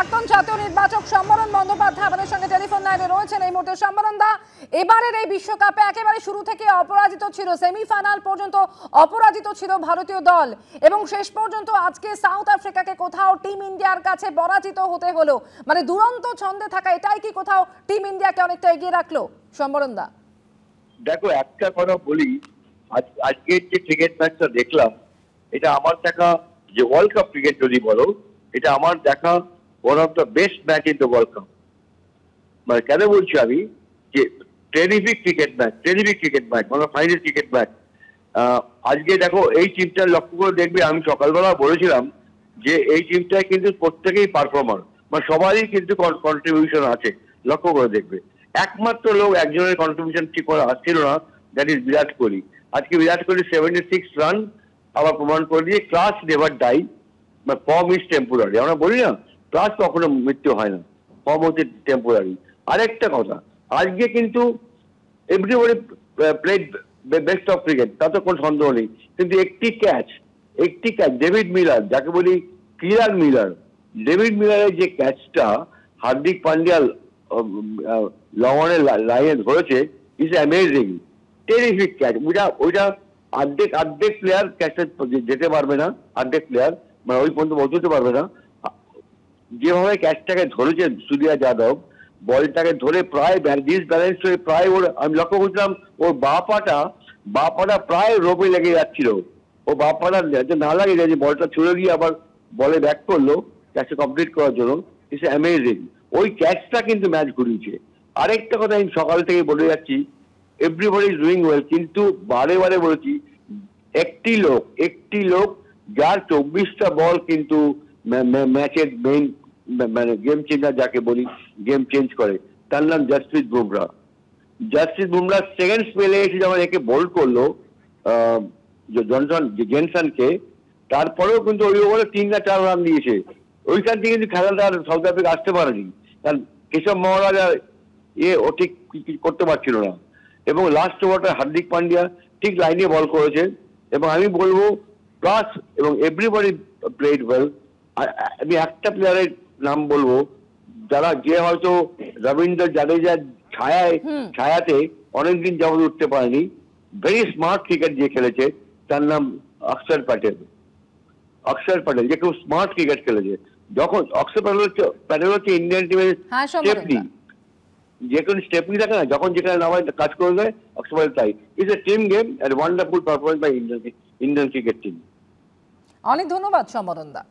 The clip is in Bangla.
প্রাক্তন জাতীয় নির্বাচক সম্বরণ বন্দ্যোপাধ্যায় আমাদের সঙ্গে টেলিফোন লাইনে রয়েছেন এই মুহূর্তে। সম্বরণ দা, এবারের এই বিশ্বকাপে একেবারে শুরু থেকে অপরাজিত ছিল, সেমিফাইনাল পর্যন্ত অপরাজিত ছিল ভারতীয় দল এবং শেষ পর্যন্ত আজকে সাউথ আফ্রিকাকে কোথাও টিম ইন্ডিয়ার কাছে পরাজিত হতে হলো। মানে দুরন্ত ছন্দে থাকা এটাই কি কোথাও টিম ইন্ডিয়াকে অনেকটা এগিয়ে রাখলো? সম্বরণ দা, দেখো একটা কথা বলি, আজকের যে ক্রিকেট ম্যাচটা দেখলাম, এটা আমার দেখা যে ওয়ার্ল্ড কাপ ক্রিকেট যদি বলো, এটা আমার দেখা one of the best match in the world cup. মানে কেন বলছি আমি, যে টেরিফিক ক্রিকেট ম্যাচ মানে ফাইনাল ক্রিকেট ম্যাচ। আজকে দেখো এই টিমটা লক্ষ্য করে দেখবে, আমি সকালবেলা বলেছিলাম যে এই টিমটায় কিন্তু প্রত্যেকেই পারফর্মার, মানে সবারই কিন্তু কন্ট্রিবিউশন আছে। লক্ষ্য করে দেখবে একমাত্র লোক একজনের কন্ট্রিবিউশন ঠিক করে আসছিল না, দ্যাট ইজ বিরাট কোহলি। আজকে বিরাট কোহলি 76 রান আবার প্রমাণ করে দিয়ে class never die, form is temporary. আমরা বলি না, ক্লাস কখনো মৃত্যু হয় না, ফর্ম হচ্ছে টেম্পোরারি। আরেকটা কথা, আজকে কিন্তু everybody played best of cricket, তাতে কোনো সন্দেহ নেই। কিন্তু একটি ক্যাচ ডেভিড মিলার, যাকে বলি কিলার মিলার, ডেভিড মিলারের যে ক্যাচটা হার্দিক পান্ডিয়া লঙ্গনের লাইনে ধরেছে, ইজ অ্যামেজিং, টেরিফিক ক্যাচ। ওইটা অর্ধেক প্লেয়ার ক্যাচটা যেতে পারবে না, অর্ধেক প্লেয়ার মানে ওই পর্যন্ত পৌঁছতে পারবে না। যেভাবে ক্যাচটাকে ধরেছেন সূর্যা যাদব, বলটাকে ধরে প্রায় ডিসব্যালেন্স হয়ে প্রায় ওর, আমি লক্ষ্য করছিলাম ওর বাঁ পাটা প্রায় রোপে লেগে যাচ্ছিল। ও বাঁ পাটা না লাগে যে বলটা ছুড়ে গিয়ে আবার বলে ব্যাক করলো ক্যাচটা কমপ্লিট করার জন্য। It's amazing. ওই ক্যাচটা কিন্তু ম্যাচ ঘুরিয়েছে। আরেকটা কথা আমি সকাল থেকে বলে যাচ্ছি, এভরিবডি ইজ ডুইং ওয়েল, কিন্তু বারে বারে বলেছি, একটি লোক যার 24টা বল কিন্তু ম্যাচের মেইন মানে গেম চেঞ্জার যাকে বলি, গেম চেঞ্জ করে, তার নাম জসপ্রীত বুমরা। সেকেন্ড স্পেলে এসে যখন একে বোল্ড করলো জেনসনকে, তারপরেও কিন্তু ওই ওভারে 3 না 4 রান দিয়েছে। ওইখান থেকে কিন্তু খেলাটা সাউথ আফ্রিকা আসতে পারেনি, কারণ কেশব মহারাজ ও ঠিক করতে পারছিল না। এবং লাস্ট ওভারটা হার্দিক পান্ডিয়া ঠিক লাইনে বল করেছে। এবং আমি বলবো প্লাস এবং এভরিবডি প্লেড ওয়েল। আমি একটা প্লেয়ারের নাম বলবো, যারা যে হয়তো রবীন্দ্র জাদেজার ছায়াতে অনেকদিন যাবত উঠতে পারেনি, ভেরি স্মার্ট ক্রিকেট যে খেলেছে, তার নাম অক্ষর প্যাটেল, যে খুব স্মার্ট ক্রিকেট খেলেছে। যখন অক্ষর প্যাটেল হচ্ছে ইন্ডিয়ান টিমের স্টেপনি, যে কোনো স্টেপনি থাকে না, যখন যেখানে নামায় কাজ করে দেয় অক্ষর প্যাটেল তাই। It's a team game and wonderful performance by Indian cricket team. অনেক ধন্যবাদ সম্বরণ দা।